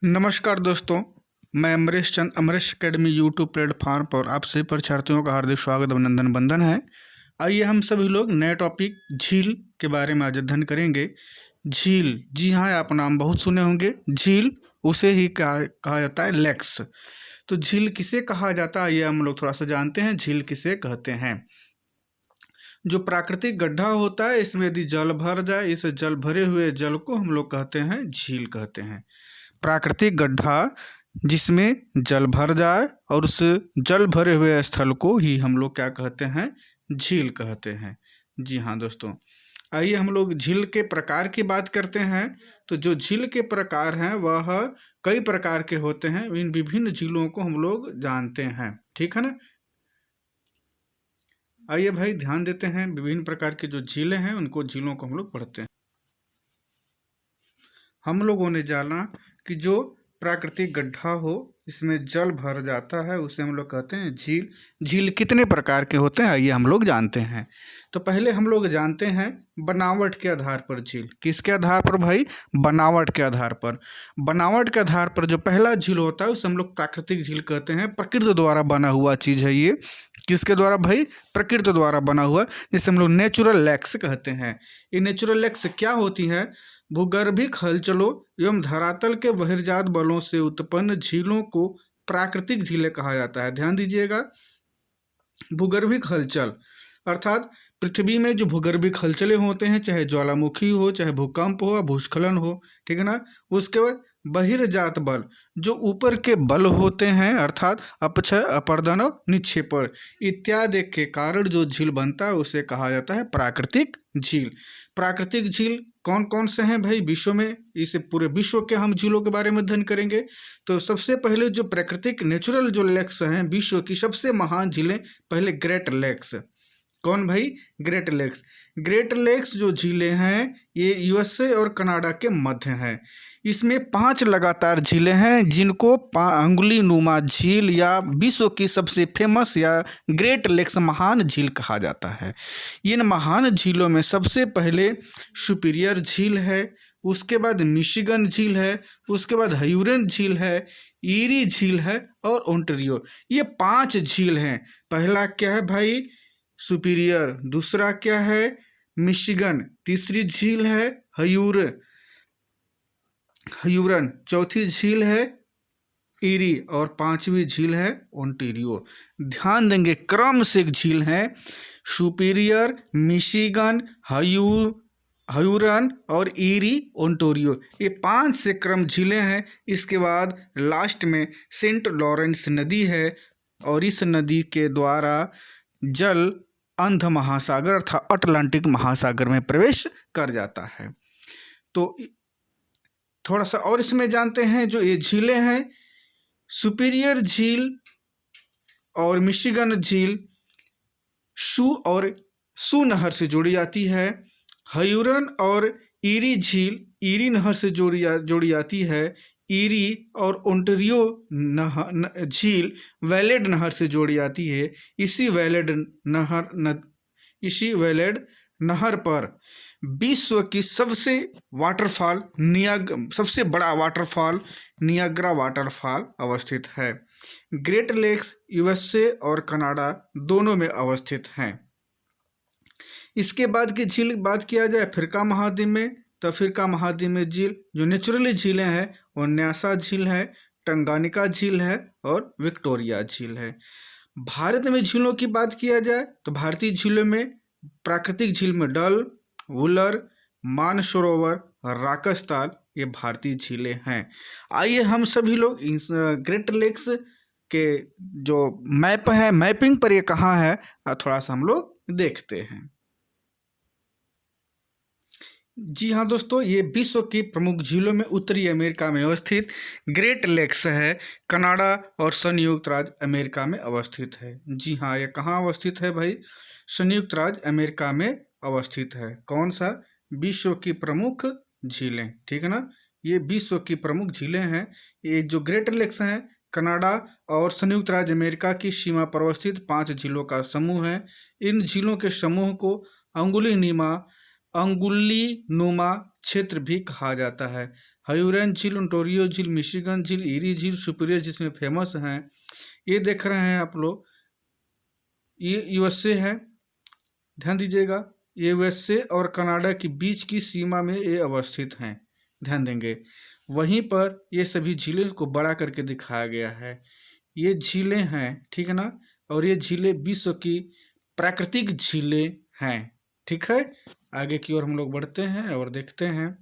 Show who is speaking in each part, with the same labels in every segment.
Speaker 1: नमस्कार दोस्तों, मैं अमरीश चंद अमरीश एकेडमी यूट्यूब प्लेटफॉर्म पर आप सभी परीक्षार्थियों का हार्दिक स्वागत अभिनंदन बंधन है। आइए हम सभी लोग नए टॉपिक झील के बारे में आज अध्ययन करेंगे। झील, जी हाँ, आप नाम बहुत सुने होंगे। झील उसे ही कहा जाता है लेक्स। तो झील किसे कहा जाता है ये हम लोग थोड़ा सा जानते हैं। झील किसे कहते हैं? जो प्राकृतिक गड्ढा होता है, इसमें यदि जल भर जाए, इस जल भरे हुए जल को हम लोग कहते हैं झील कहते हैं। प्राकृतिक गड्ढा जिसमें जल भर जाए और उस जल भरे हुए स्थल को ही हम लोग क्या कहते हैं? झील कहते हैं। जी हाँ दोस्तों, आइए हम लोग झील के प्रकार की बात करते हैं। तो जो झील के प्रकार हैं वह कई प्रकार के होते हैं। इन विभिन्न झीलों को हम लोग जानते हैं, ठीक है ना। आइए भाई ध्यान देते हैं, विभिन्न प्रकार की जो झीलें हैं उनको झीलों को हम लोग पढ़ते हैं। हम लोगों ने जाना कि जो प्राकृतिक गड्ढा हो, इसमें जल भर जाता है, उसे हम लोग कहते हैं झील। झील कितने प्रकार के होते हैं आइए हम लोग जानते हैं। तो पहले हम लोग जानते हैं बनावट के आधार पर झील। किसके आधार पर भाई? बनावट के आधार पर। बनावट के आधार पर जो पहला झील होता है उसे हम लोग प्राकृतिक झील कहते हैं। प्रकृति द्वारा बना हुआ चीज़ है ये। किसके द्वारा भाई? प्रकृति द्वारा बना हुआ, जिसे हम लोग नेचुरल लेक्स कहते हैं। ये नेचुरल लेक्स क्या होती है? भूगर्भिक हलचलों एवं धरातल के बहिर्जात बलों से उत्पन्न झीलों को प्राकृतिक झीलें कहा जाता है। ध्यान दीजिएगा, भूगर्भिक हलचल अर्थात पृथ्वी में जो भूगर्भिक हलचलें होते हैं, चाहे ज्वालामुखी हो, चाहे भूकंप हो, भूस्खलन हो, ठीक है ना। उसके बाद बहिर्जात बल, जो ऊपर के बल होते हैं अर्थात अपक्षय, अपर्दन और निक्षेपण इत्यादि के कारण जो झील बनता है उसे कहा जाता है प्राकृतिक झील। प्राकृतिक झील कौन कौन से हैं भाई विश्व में? इस पूरे विश्व के हम झीलों के बारे में अध्ययन करेंगे। तो सबसे पहले जो प्राकृतिक नेचुरल जो लेक्स हैं, विश्व की सबसे महान झीलें, पहले ग्रेट लेक्स। कौन भाई? Great lakes. ग्रेट लेक्स जो झीलें हैं ये यूएसए और कनाडा के मध्य हैं। इसमें 5 लगातार झीलें हैं जिनको अंगुली नुमा झील या विश्व की सबसे फेमस या ग्रेट लेक्स महान झील कहा जाता है। इन महान झीलों में सबसे पहले सुपीरियर झील है, उसके बाद मिशिगन झील है, उसके बाद हयूरन झील है, ईरी झील है और ओंटारियो। ये 5 झील हैं। पहला क्या है भाई? सुपीरियर। दूसरा क्या है? मिशिगन। तीसरी झील है हयूरन। चौथी झील है ईरी और 5वीं झील है ओंटारियो। ध्यान देंगे क्रम से झील है सुपीरियर, मिशिगन, हयूरन और ईरी, ओंटारियो। ये 5 से क्रम झीलें हैं। इसके बाद लास्ट में सेंट लॉरेंस नदी है और इस नदी के द्वारा जल अंध महासागर अर्थात अटलांटिक महासागर में प्रवेश कर जाता है। तो थोड़ा सा और इसमें जानते हैं जो ये झीलें हैं। सुपीरियर झील और मिशिगन झील सू नहर से जोड़ी जाती है। हयूरन और ईरी झील ईरी नहर से जोड़ी जाती है। ईरी और ओंटारियो झील वैलेड नहर से जोड़ी जाती है। इसी वैलेड नहर पर विश्व की सबसे बड़ा वाटरफॉल नियाग्रा वाटरफॉल अवस्थित है। ग्रेट लेक्स यूएसए और कनाडा दोनों में अवस्थित हैं। इसके बाद की झील बात किया जाए अफ्रीका महाद्वीप में, तो अफ्रीका महाद्वीप में झील जो नेचुरली झीलें हैं वो न्यासा झील है, टंगानिका झील है और विक्टोरिया झील है। भारत में झीलों की बात किया जाए तो भारतीय झीलों में प्राकृतिक झील में डल, वुलर, मानसरोवर, राकसताल ये भारतीय झीलें हैं। आइए हम सभी लोग ग्रेट लेक्स के जो मैप है, मैपिंग पर ये कहाँ है थोड़ा सा हम लोग देखते हैं। जी हाँ दोस्तों, ये विश्व की प्रमुख झीलों में उत्तरी अमेरिका में अवस्थित ग्रेट लेक्स है। कनाडा और संयुक्त राज्य अमेरिका में अवस्थित है। जी हाँ, ये कहाँ अवस्थित है भाई? संयुक्त राज्य अमेरिका में अवस्थित है। कौन सा? विश्व की प्रमुख झीलें, ठीक है ना। ये विश्व की प्रमुख झीलें हैं। ये जो ग्रेट लेक्स हैं कनाडा और संयुक्त राज्य अमेरिका की सीमा पर अवस्थित 5 झीलों का समूह है। इन झीलों के समूह को अंगुली नुमा क्षेत्र भी कहा जाता है। हयूरन झील, ओंटारियो झील, मिशिगन झील, ईरी झील, सुपीरियर जिसमें फेमस हैं। ये देख रहे हैं आप लोग, ये यूएसए है, ध्यान दीजिएगा। ये यूएसए और कनाडा के बीच की सीमा में ये अवस्थित हैं, ध्यान देंगे। वहीं पर ये सभी झीलें को बड़ा करके दिखाया गया है। ये झीलें हैं, ठीक है ना, और ये झीलें विश्व की प्राकृतिक झीलें हैं, ठीक है। आगे की ओर हम लोग बढ़ते हैं और देखते हैं।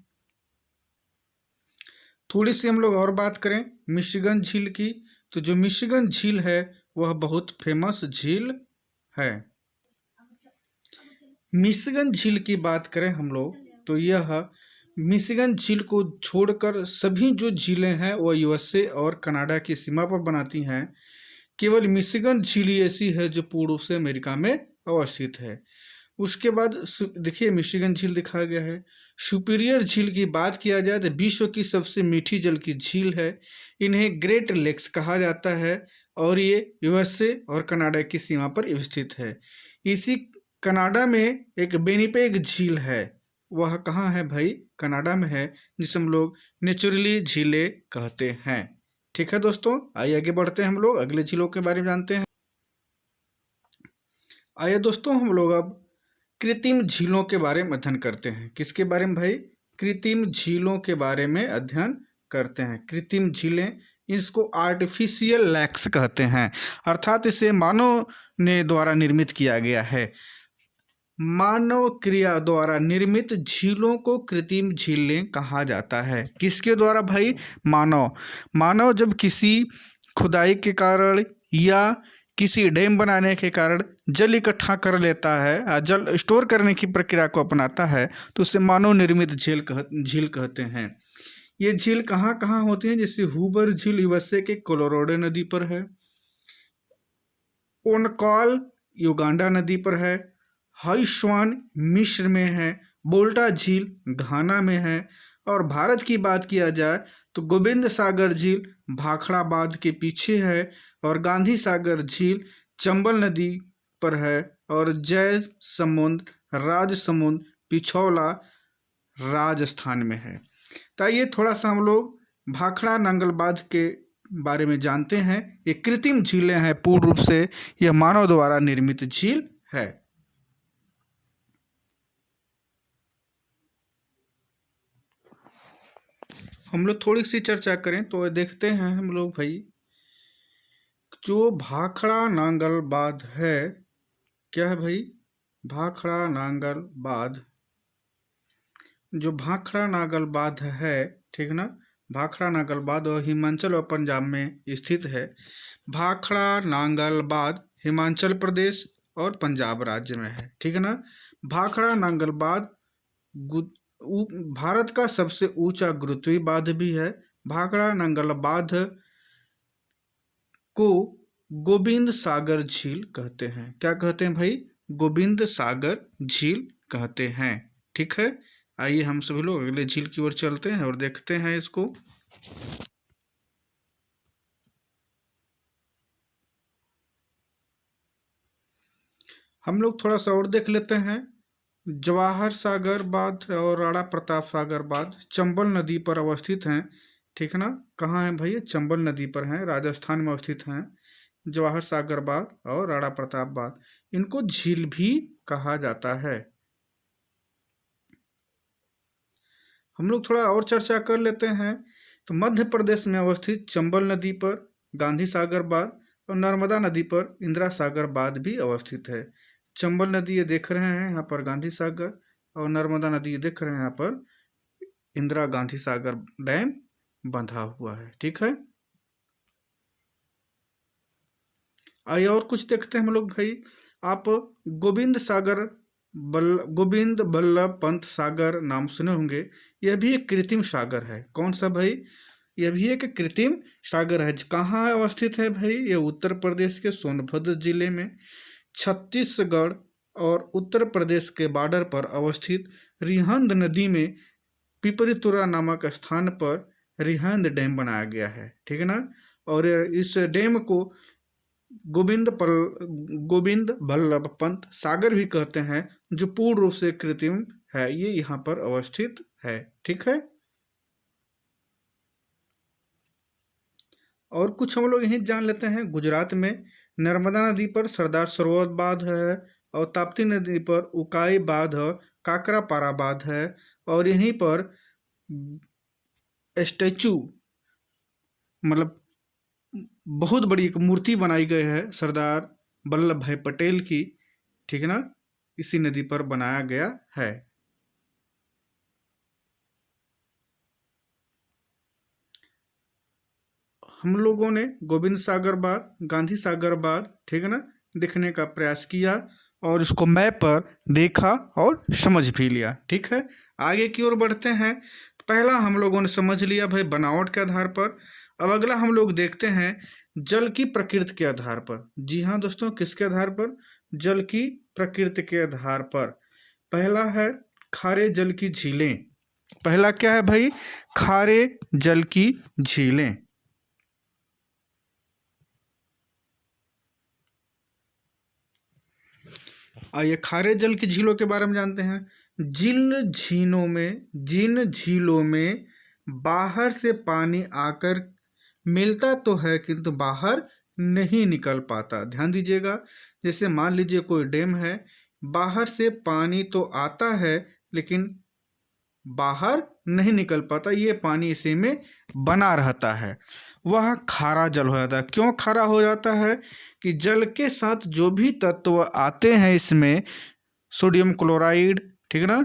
Speaker 1: थोड़ी सी हम लोग और बात करें मिशिगन झील की, तो जो मिशिगन झील है वह बहुत फेमस झील है। मिशिगन झील की बात करें हम लोग, तो यह मिशिगन झील को छोड़कर सभी जो झीलें हैं वह यूएसए और कनाडा की सीमा पर बनाती हैं। केवल मिशिगन झील ही ऐसी है जो पूर्ण रूप से अमेरिका में अवस्थित है। उसके बाद देखिए मिशिगन झील दिखाया गया है। सुपीरियर झील की बात किया जाए तो विश्व की सबसे मीठी जल की झील है। इन्हें ग्रेट लेक्स कहा जाता है और ये यूएसए और कनाडा की सीमा पर स्थित है। इसी कनाडा में एक विनिपेग झील है, वह कहाँ है भाई, कनाडा में है, जिसे हम लोग नेचुरली झीलें कहते हैं। ठीक है दोस्तों, आइए आगे बढ़ते हैं, हम लोग अगले झीलों के बारे में जानते हैं। आइए दोस्तों हम लोग अब कृत्रिम झीलों के बारे में अध्ययन करते हैं। किसके बारे में भाई, कृत्रिम झीलों के बारे में अध्ययन करते हैं। कृत्रिम झीलें, इसको आर्टिफिशियल लेक्स कहते हैं, अर्थात इसे मानव ने द्वारा निर्मित किया गया है। मानव क्रिया द्वारा निर्मित झीलों को कृत्रिम झीलें कहा जाता है। किसके द्वारा भाई, मानव जब किसी खुदाई के कारण या किसी डैम बनाने के कारण जल इकट्ठा कर लेता है, जल स्टोर करने की प्रक्रिया को अपनाता है, तो उसे मानव निर्मित झील कहते हैं। ये झील कहाँ कहाँ होती हैं, जैसे हूबर झील यूएसए के कोलोराडो नदी पर है, ओनकॉल युगांडा नदी पर है, हाइश्वान मिस्र में है, बोल्टा झील घाना में है, और भारत की बात किया जाए तो गोविंद सागर झील भाखड़ा बांध के पीछे है, और गांधी सागर झील चंबल नदी पर है, और जय समुंद राजसमुंद पिछौला राजस्थान में है। तो ये थोड़ा सा हम लोग भाखड़ा नांगल बांध के बारे में जानते हैं। ये कृत्रिम झीलें हैं, पूर्ण रूप से यह मानव द्वारा निर्मित झील है। हम लोग थोड़ी सी चर्चा करें तो देखते हैं हम लोग भाई, जो भाखड़ा नांगल बांध है, क्या है भाई, भाखड़ा नांगल बांध, जो भाखड़ा नांगल बांध है, ठीक ना, भाखड़ा नांगल बांध और हिमाचल और पंजाब में स्थित है। भाखड़ा नांगल बांध हिमाचल प्रदेश और पंजाब राज्य में है, ठीक है ना। भाखड़ा नांगल बांध भारत का सबसे ऊंचा गुरुत्वीय बांध भी है। भाखड़ा नांगल बांध को गोविंद सागर झील कहते हैं। क्या कहते हैं भाई, गोविंद सागर झील कहते हैं, ठीक है। आइए हम सभी लोग अगले झील की ओर चलते हैं और देखते हैं इसको। हम लोग थोड़ा सा और देख लेते हैं। जवाहर सागर बांध और राणा प्रताप सागर बांध चंबल नदी पर अवस्थित हैं, ठीक है ना। कहाँ है भाई, चंबल नदी पर हैं, राजस्थान में अवस्थित हैं जवाहर सागर बांध और राणा प्रताप बांध। इनको झील भी कहा जाता है। हम लोग थोड़ा और चर्चा कर लेते हैं। तो मध्य प्रदेश में अवस्थित चंबल नदी पर गांधी सागर बांध और नर्मदा नदी पर इंदिरा सागर बांध भी अवस्थित है। चंबल नदी ये देख रहे हैं यहाँ पर गांधी सागर, और नर्मदा नदी ये देख रहे हैं यहाँ पर इंदिरा गांधी सागर डैम बंधा हुआ है, ठीक है। आइए और कुछ देखते हैं हम लोग भाई। आप गोविंद बल्लभ पंत सागर नाम सुने होंगे। यह भी एक कृत्रिम सागर है। कौन सा भाई, यह भी एक कृत्रिम सागर है। कहाँ अवस्थित है भाई, यह उत्तर प्रदेश के सोनभद्र जिले में छत्तीसगढ़ और उत्तर प्रदेश के बॉर्डर पर अवस्थित रिहंद नदी में पिपरीतुरा नामक स्थान पर रिहंद डैम बनाया गया है, ठीक है ना। और इस डैम को गोविंद बल्लभ पंत सागर भी कहते हैं, जो पूर्ण रूप से कृत्रिम है। ये यहाँ पर अवस्थित है, ठीक है। और कुछ हम लोग यहीं जान लेते हैं। गुजरात में नर्मदा नदी पर सरदार सरोवर बांध है, और ताप्ती नदी पर उकाई बांध, काकरापारा बांध है, और यहीं पर स्टैचू मतलब बहुत बड़ी एक मूर्ति बनाई गई है सरदार वल्लभ भाई पटेल की, ठीक है ना, इसी नदी पर बनाया गया है। हम लोगों ने गोविंद सागर बांध, गांधी सागर बांध, ठीक है ना, देखने का प्रयास किया और इसको मैप पर देखा और समझ भी लिया। ठीक है, आगे की ओर बढ़ते हैं। पहला हम लोगों ने समझ लिया भाई बनावट के आधार पर। अब अगला हम लोग देखते हैं जल की प्रकृति के आधार पर। जी हाँ दोस्तों, किसके आधार पर? जल की प्रकृति के आधार पर। पहला है खारे जल की झीलें। पहला क्या है भाई? खारे जल की झीलें। आइए खारे जल की झीलों के बारे में जानते हैं। जिन झीलों में बाहर से पानी आकर मिलता तो है किंतु बाहर नहीं निकल पाता। ध्यान दीजिएगा, जैसे मान लीजिए कोई डैम है, बाहर से पानी तो आता है लेकिन बाहर नहीं निकल पाता, ये पानी इसी में बना रहता है, वह खारा जल हो जाता है। क्यों खारा हो जाता है? कि जल के साथ जो भी तत्व आते हैं इसमें, सोडियम क्लोराइड, ठीक है ना,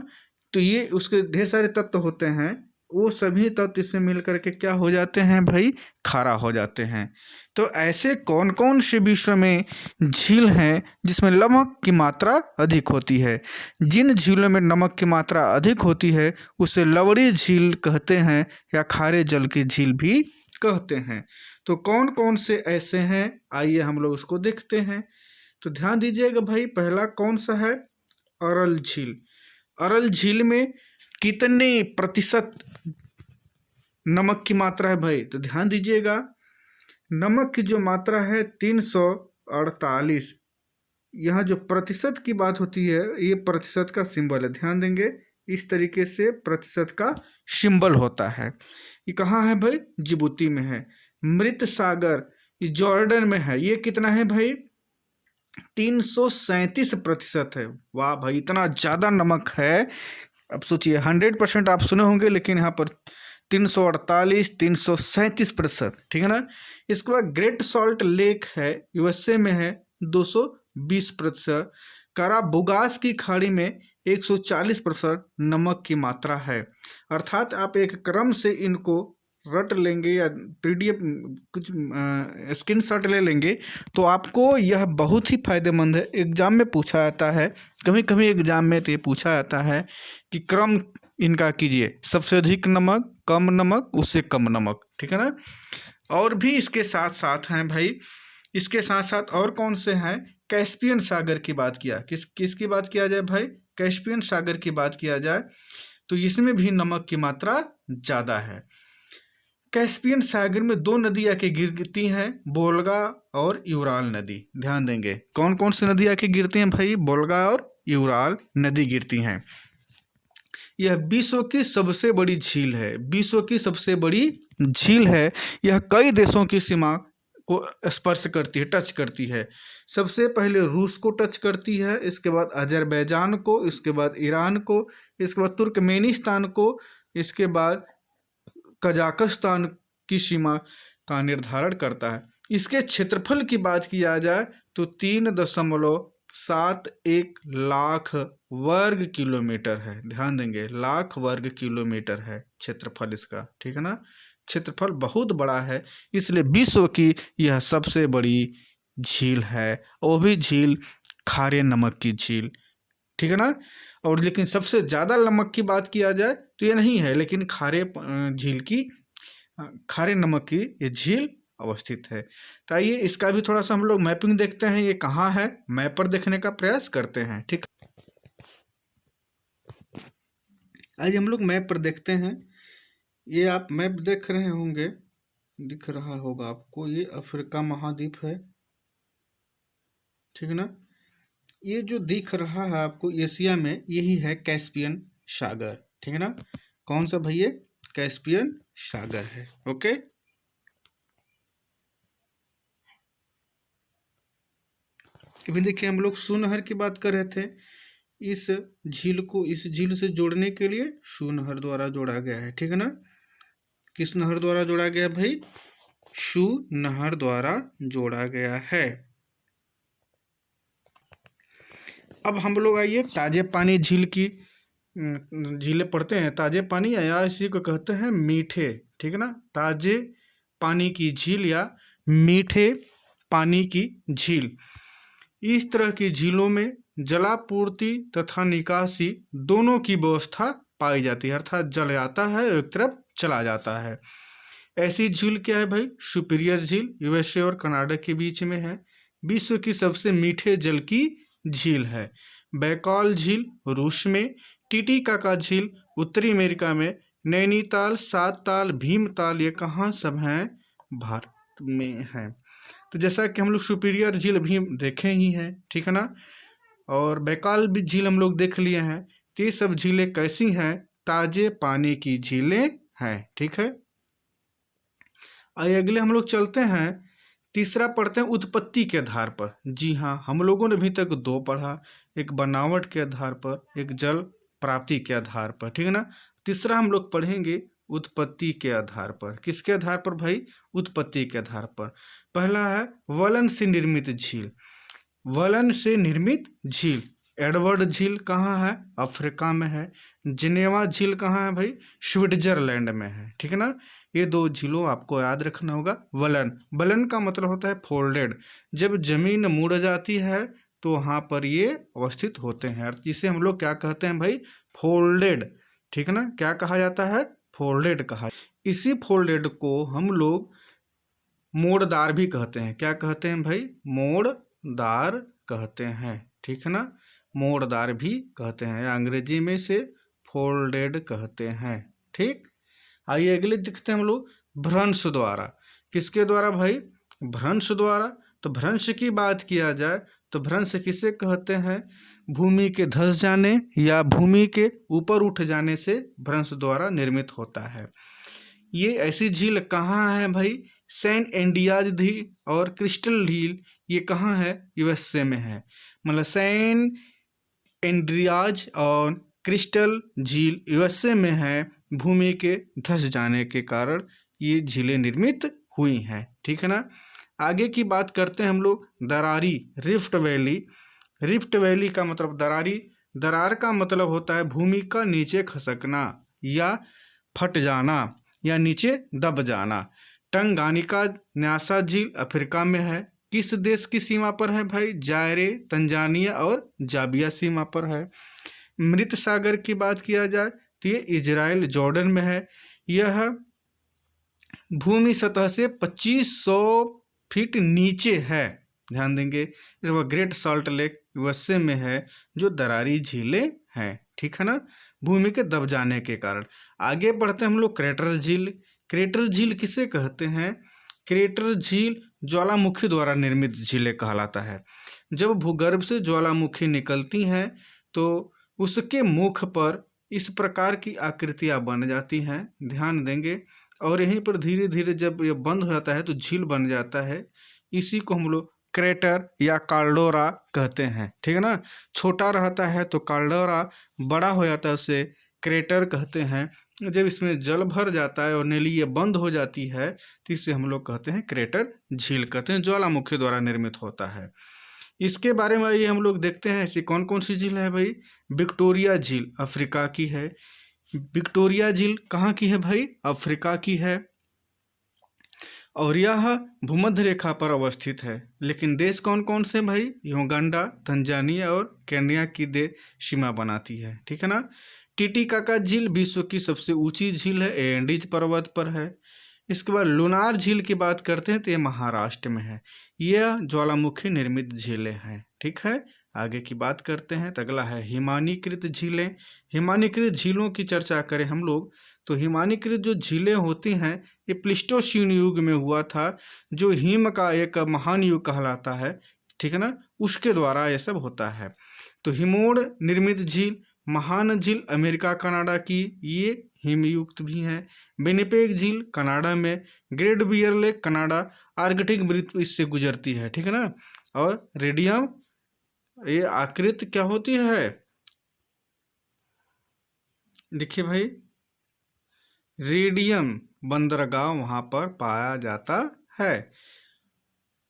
Speaker 1: तो ये उसके ढेर सारे तत्व होते हैं, वो सभी तत्व इससे मिल करके क्या हो जाते हैं भाई? खारा हो जाते हैं। तो ऐसे कौन कौन से विश्व में झील हैं जिसमें नमक की मात्रा अधिक होती है? जिन झीलों में नमक की मात्रा अधिक होती है उसे लवणी झील कहते हैं या खारे जल की झील भी कहते हैं। तो कौन कौन से ऐसे हैं, आइए हम लोग उसको देखते हैं। तो ध्यान दीजिएगा भाई, पहला कौन सा है? अरल झील। अरल झील में कितने प्रतिशत नमक की मात्रा है भाई? तो ध्यान दीजिएगा, नमक की जो मात्रा है 348। यहाँ जो प्रतिशत की बात होती है, ये प्रतिशत का सिंबल है, ध्यान देंगे, इस तरीके से प्रतिशत का सिंबल होता है। ये कहाँ है भाई? जिबूती में है। मृत सागर ये जॉर्डन में है, ये कितना है भाई? 337% है। वाह भाई, इतना ज़्यादा नमक है। अब सोचिए 100% आप सुने होंगे, लेकिन यहाँ पर 348, 337%, ठीक है ना। इसके बाद ग्रेट सॉल्ट लेक है, यूएसए में है, 220%। काराबुगास की खाड़ी में 140% नमक की मात्रा है। अर्थात आप एक क्रम से इनको रट लेंगे या पीडीएफ कुछ स्क्रीनशॉट ले लेंगे तो आपको यह बहुत ही फायदेमंद है। एग्जाम में पूछा जाता है, कभी कभी एग्जाम में तो ये पूछा जाता है कि क्रम इनका कीजिए, सबसे अधिक नमक, कम नमक, उससे कम नमक, ठीक है ना। और भी इसके साथ साथ हैं भाई, इसके साथ साथ और कौन से हैं? कैस्पियन सागर की बात किया, किसकी बात किया जाए भाई? कैस्पियन सागर की बात किया जाए तो इसमें भी नमक की मात्रा ज़्यादा है। कैस्पियन सागर में दो नदी आके गिरती हैं, बोल्गा और यूराल नदी। ध्यान देंगे, कौन कौन सी नदी आके गिरती हैं भाई? बोल्गा और यूराल नदी गिरती हैं। यह विश्व की सबसे बड़ी झील है, विश्व की सबसे बड़ी झील है। यह कई देशों की सीमा को स्पर्श करती है, टच करती है। सबसे पहले रूस को टच करती है, इसके बाद अजरबैजान को, इसके बाद ईरान को, इसके बाद तुर्कमेनिस्तान को, इसके बाद कजाकिस्तान की सीमा का निर्धारण करता है। इसके क्षेत्रफल की बात किया जाए तो 3.71 लाख वर्ग किलोमीटर है। ध्यान देंगे, लाख वर्ग किलोमीटर है क्षेत्रफल इसका, ठीक है ना। क्षेत्रफल बहुत बड़ा है, इसलिए विश्व की यह सबसे बड़ी झील है, वो भी झील खारे नमक की झील, ठीक है ना। और लेकिन सबसे ज़्यादा नमक की बात किया जाए तो ये नहीं है, लेकिन खारे नमक की ये झील अवस्थित है। तो आइए इसका भी थोड़ा सा हम लोग मैपिंग देखते हैं, ये कहाँ है, मैप पर देखने का प्रयास करते हैं। ठीक, आइए हम लोग मैप पर देखते हैं। ये आप मैप देख रहे होंगे, दिख रहा होगा आपको, ये अफ्रीका महाद्वीप है, ठीक है ना। ये जो दिख रहा है आपको एशिया में, यही है कैस्पियन सागर, ठीक है ना। कौन सा भैया? कैस्पियन सागर है, ओके। अभी देखिए हम लोग सूनहर की बात कर रहे थे, इस झील को इस झील से जोड़ने के लिए सूनहर द्वारा जोड़ा गया है, ठीक है ना। किस नहर द्वारा जोड़ा गया भाई? सूनहर द्वारा जोड़ा गया है। अब हम लोग आइए ताजे पानी झील की झीलें पढ़ते हैं। ताजे पानी या इसी को कहते हैं मीठे, ठीक है ना। ताजे पानी की झील या मीठे पानी की झील, इस तरह की झीलों में जलापूर्ति तथा निकासी दोनों की व्यवस्था पाई जाती है, अर्थात जल आता है और एक तरफ चला जाता है। ऐसी झील क्या है भाई? सुपीरियर झील यूएसए और कनाडा के बीच में है। विश्व की सबसे मीठे जल की झील है। बैकाल झील रूस में, टिटिकाका झील उत्तरी अमेरिका में, नैनीताल, सातताल, भीमताल ये कहाँ सब हैं? भारत में हैं। तो जैसा कि हम लोग सुपीरियर झील भी देखे ही हैं, ठीक है ना, और बैकाल भी झील हम लोग देख लिए हैं। तो ये सब झीलें कैसी हैं? ताजे पानी की झीलें हैं, ठीक है। आइए अगले हम लोग चलते हैं, तीसरा पढ़ते हैं उत्पत्ति के आधार पर। जी हाँ, हम लोगों ने अभी तक दो पढ़ा, एक बनावट के आधार पर, एक जल प्राप्ति के आधार पर, ठीक है ना। तीसरा हम लोग पढ़ेंगे उत्पत्ति के आधार पर। किसके आधार पर भाई? उत्पत्ति के आधार पर। पहला है वलन से निर्मित झील। वलन से निर्मित झील, एडवर्ड झील कहाँ है? अफ्रीका में है। जिनेवा झील कहाँ है भाई? स्विट्जरलैंड में है, ठीक है ना। ये दो झीलों आपको याद रखना होगा। वलन, वलन का मतलब होता है फोल्डेड। जब जमीन मुड़ जाती है तो वहाँ पर ये अवस्थित होते हैं, जिसे हम लोग क्या कहते हैं भाई? फोल्डेड, ठीक है ना। क्या कहा जाता है? फोल्डेड कहा। इसी फोल्डेड को हम लोग मोड़दार भी कहते हैं। क्या कहते हैं भाई? मोड़दार कहते हैं, ठीक है ना। मोड़दार भी कहते हैं, अंग्रेजी में से फोल्डेड कहते हैं, ठीक। आइए अगले देखते हैं हम लोग भ्रंश द्वारा। किसके द्वारा भाई? भ्रंश द्वारा। तो भ्रंश की बात किया जाए तो भ्रंश किसे कहते हैं? भूमि के धंस जाने या भूमि के ऊपर उठ जाने से भ्रंश द्वारा निर्मित होता है। ये ऐसी झील कहाँ है भाई? सैन एंडियाज झील और क्रिस्टल झील, ये कहाँ है? यूएसए में है। मतलब सैन एंड्रियाज और क्रिस्टल झील यूएसए में है। भूमि के धंस जाने के कारण ये झीलें निर्मित हुई हैं, ठीक है ना। आगे की बात करते हैं हम लोग दरारी, रिफ्ट वैली। रिफ्ट वैली का मतलब दरारी, दरार का मतलब होता है भूमि का नीचे खसकना या फट जाना या नीचे दब जाना। टंगानिका न्यासा झील अफ्रीका में है। किस देश की सीमा पर है भाई? जायरे, तंजानिया और जाबिया सीमा पर है। मृत सागर की बात किया जाए तो ये इजराइल जॉर्डन में है। यह भूमि सतह से 2500 फीट नीचे है, ध्यान देंगे। वह ग्रेट सॉल्ट लेक यूएसए में है, जो दरारी झीलें हैं, ठीक है ना, भूमि के दब जाने के कारण। आगे बढ़ते हैं हम लोग क्रेटर झील। क्रेटर झील किसे कहते हैं? क्रेटर झील ज्वालामुखी द्वारा निर्मित झीलें कहलाता है। जब भूगर्भ से ज्वालामुखी निकलती हैं तो उसके मुख पर इस प्रकार की आकृतियां बन जाती हैं, ध्यान देंगे। और यहीं पर धीरे धीरे जब ये बंद हो जाता है तो झील बन जाता है। इसी को हम लोग क्रेटर या काल्डोरा कहते हैं, ठीक है ना। छोटा रहता है तो काल्डोरा, बड़ा हो जाता है उसे क्रेटर कहते हैं। जब इसमें जल भर जाता है और नली ये बंद हो जाती है तो इसे हम लोग कहते हैं क्रेटर झील कहते हैं, ज्वालामुखी द्वारा निर्मित होता है। इसके बारे में ये हम लोग देखते हैं ऐसी कौन कौन सी झील है भाई। विक्टोरिया झील अफ्रीका की है। विक्टोरिया झील कहाँ की है भाई? अफ्रीका की है। और यह भूमध्य रेखा पर अवस्थित है। लेकिन देश कौन कौन से भाई? युगांडा, तंजानिया और केन्या की देश सीमा बनाती है, ठीक है ना। टिटिकाका झील विश्व की सबसे ऊंची झील है, एंडीज पर्वत पर है। इसके बाद लुनार झील की बात करते हैं तो ये महाराष्ट्र में है। यह ज्वालामुखी निर्मित झीलें हैं, ठीक है। आगे की बात करते हैं तो अगला है हिमानीकृत झीलें। हिमानीकृत झीलों की चर्चा करें हम लोग तो हिमानीकृत जो झीलें होती हैं ये प्लीस्टोसीन युग में हुआ था, जो हिम का एक महान युग कहलाता है, ठीक है ना, उसके द्वारा ये सब होता है। तो हिमोड़ निर्मित झील, महान झील अमेरिका कनाडा की, ये हिमयुक्त भी हैं। विनिपेग झील कनाडा में, Great Bear Lake Canada, Arctic वृत्त इससे गुजरती है, ठीक है ना। और रेडियम ये आकृति क्या होती है, देखिए भाई, रेडियम बंदरगाह वहाँ पर पाया जाता है।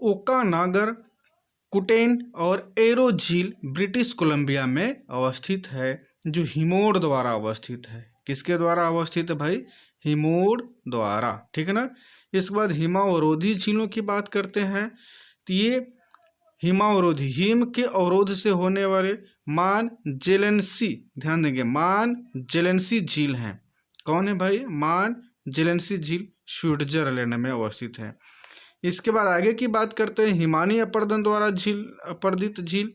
Speaker 1: ओकानागर, कुटेन और एरो झील ब्रिटिश कोलंबिया में अवस्थित है, जो हिमोड़ द्वारा अवस्थित है। किसके द्वारा अवस्थित है भाई, हिमोड़ द्वारा, ठीक है ना। इसके बाद हिमावरोधी झीलों की बात करते हैं, तो ये हिमावरोधी, हिम के अवरोध से होने वाले मान जेलेंसी, ध्यान देंगे, मान जेलेंसी झील हैं। कौन है भाई, मान जेलेंसी झील स्विट्जरलैंड में अवस्थित है। इसके बाद आगे की बात करते हैं, हिमानी अपर्दन द्वारा झील, अपर्दित झील,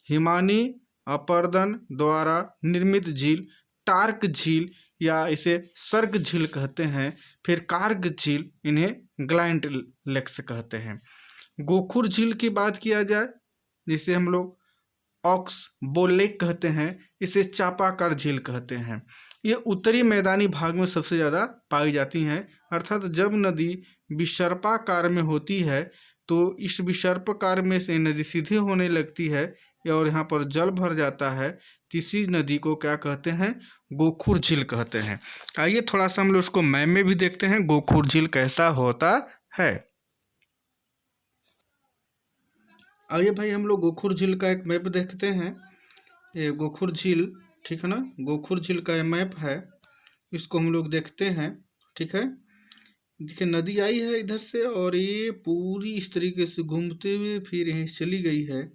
Speaker 1: हिमानी अपर्दन द्वारा निर्मित झील, टार्क झील या इसे सर्ग झील कहते हैं। फिर कार्ग झील, इन्हें ग्लैंड लेक्स कहते हैं। गोखुर झील की बात किया जाए, जिसे हम लोग ऑक्स बो लेक कहते हैं, इसे चापाकार झील कहते हैं। ये उत्तरी मैदानी भाग में सबसे ज़्यादा पाई जाती हैं, अर्थात जब नदी विसर्पाकार में होती है तो इस विसर्पाकार में से नदी सीधे होने लगती है और यहाँ पर जल भर जाता है, इसी नदी को क्या कहते हैं, गोखुर झील कहते हैं। आइए थोड़ा सा हम लोग उसको मैप में भी देखते हैं, गोखुर झील कैसा होता है। आइए भाई हम लोग गोखुर झील का एक मैप देखते हैं। ये गोखुर झील, ठीक है ना, गोखुर झील का ये मैप है, इसको हम लोग देखते हैं, ठीक है। देखिए नदी आई है इधर से और ये पूरी इस तरीके से घूमते हुए फिर यहीं चली गई है।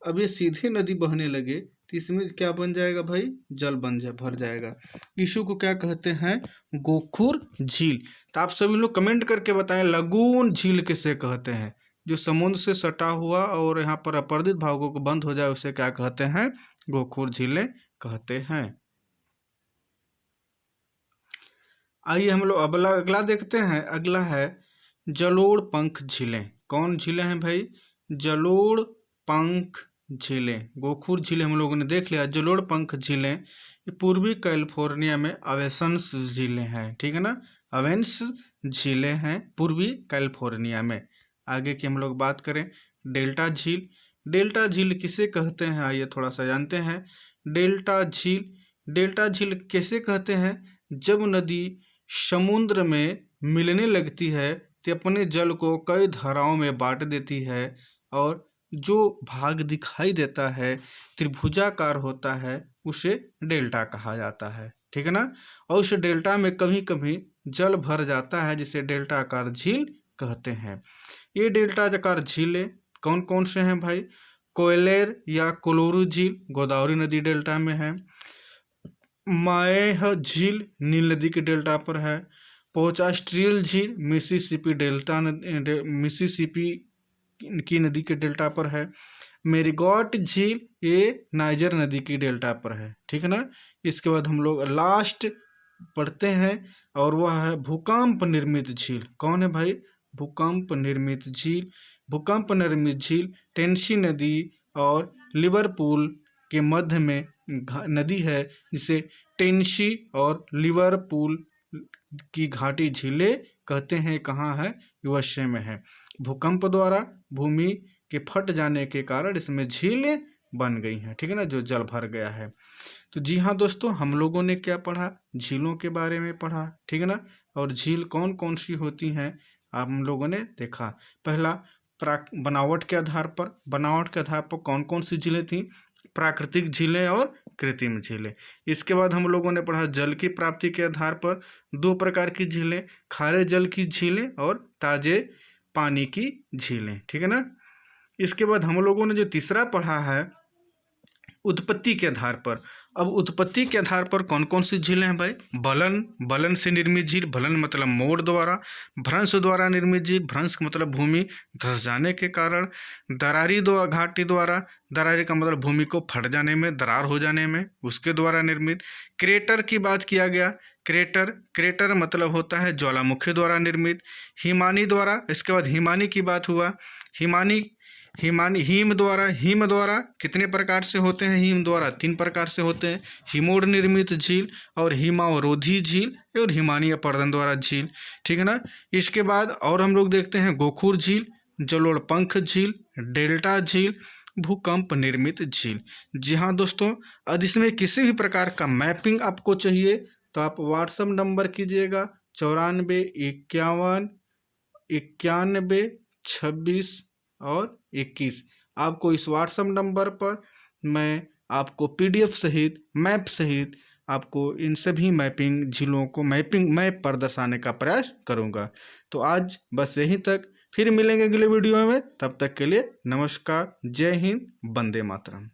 Speaker 1: अब ये सीधे नदी बहने लगे तो इसमें क्या बन जाएगा भाई, जल भर जाएगा। इशू को क्या कहते हैं, गोखुर झील। तो आप सभी लोग कमेंट करके बताएं, लगून झील किसे कहते हैं, जो समुद्र से सटा हुआ और यहाँ पर अपर्दित भागों को बंद हो जाए उसे क्या कहते हैं, गोखुर झीलें कहते हैं। आइए हम लोग अगला देखते हैं। अगला है जलोढ़ पंख झीलें। कौन झीलें हैं भाई, जलोढ़ पंख झीलें। गोखुर झीलें हम लोगों ने देख लिया। जलोढ़ पंख झीलें ये पूर्वी कैलिफोर्निया में अवेंस झीलें हैं, ठीक है ना, अवेंस झीलें हैं पूर्वी कैलिफोर्निया में। आगे की हम लोग बात करें, डेल्टा झील। डेल्टा झील किसे कहते हैं, आइए थोड़ा सा जानते हैं। डेल्टा झील कैसे कहते हैं, जब नदी समुद्र में मिलने लगती है तो अपने जल को कई धाराओं में बांट देती है और जो भाग दिखाई देता है त्रिभुजाकार होता है उसे डेल्टा कहा जाता है, ठीक है ना। और उस डेल्टा में कभी कभी जल भर जाता है, जिसे डेल्टाकार झील कहते हैं। ये डेल्टाकार झीलें कौन कौन से हैं भाई, कोयलेर या कोलोरू झील गोदावरी नदी डेल्टा में है, माएह झील नील नदी के डेल्टा पर है, पोचास्ट्रियल झील मिसिसिपी की नदी के डेल्टा पर है, मेरीगॉट झील ये नाइजर नदी की डेल्टा पर है, ठीक है ना। इसके बाद हम लोग लास्ट पढ़ते हैं और वह है भूकंप निर्मित झील। कौन है भाई, भूकंप निर्मित झील टेनेसी नदी और लिवरपूल के मध्य में नदी है, जिसे टेनेसी और लिवरपूल की घाटी झीलें कहते हैं। कहाँ है, यूएसए में है। भूकंप द्वारा भूमि के फट जाने के कारण इसमें झीलें बन गई हैं, ठीक है ना, जो जल भर गया है। तो जी हाँ दोस्तों, हम लोगों ने क्या पढ़ा, झीलों के बारे में पढ़ा, ठीक है ना। और झील कौन कौन सी होती हैं हम लोगों ने देखा। पहला बनावट के आधार पर कौन कौन सी झीलें थी, प्राकृतिक झीलें और कृत्रिम झीलें। इसके बाद हम लोगों ने पढ़ा जल की प्राप्ति के आधार पर दो प्रकार की झीलें, खारे जल की झीलें और ताजे पानी की झीलें, ठीक है ना। इसके बाद हम लोगों ने जो तीसरा पढ़ा है उत्पत्ति के आधार पर। अब उत्पत्ति के आधार पर कौन कौन सी झीलें हैं भाई, बलन से निर्मित झील, बलन मतलब मोड़ द्वारा, भ्रंश द्वारा निर्मित झील, भ्रंश का मतलब भूमि धंस जाने के कारण, दरारी घाटी द्वारा, दरारी का मतलब भूमि को फट जाने में, दरार हो जाने में, उसके द्वारा निर्मित। क्रेटर की बात किया गया, क्रेटर मतलब होता है ज्वालामुखी द्वारा निर्मित। हिमानी द्वारा, इसके बाद हिमानी की बात हुआ, हिम द्वारा कितने प्रकार से होते हैं, हिम द्वारा 3 प्रकार से होते हैं, हिमोड़ निर्मित झील और हिमावरोधी झील और हिमानी अपर्दन द्वारा झील, ठीक है ना। इसके बाद और हम लोग देखते हैं गोखुर झील, जलोढ़ पंख झील, डेल्टा झील भूकंप निर्मित झील। जी हाँ दोस्तों, अब इसमें किसी भी प्रकार का मैपिंग आपको चाहिए तो आप व्हाट्सएप नंबर कीजिएगा 94 51 91 26 और 21। आपको इस व्हाट्सएप नंबर पर मैं आपको PDF सहित मैप सहित आपको इन सभी मैपिंग झीलों को मैप पर दर्शाने का प्रयास करूँगा। तो आज बस यहीं तक, फिर मिलेंगे अगले वीडियो में। तब तक के लिए नमस्कार, जय हिंद, वंदे मातरम।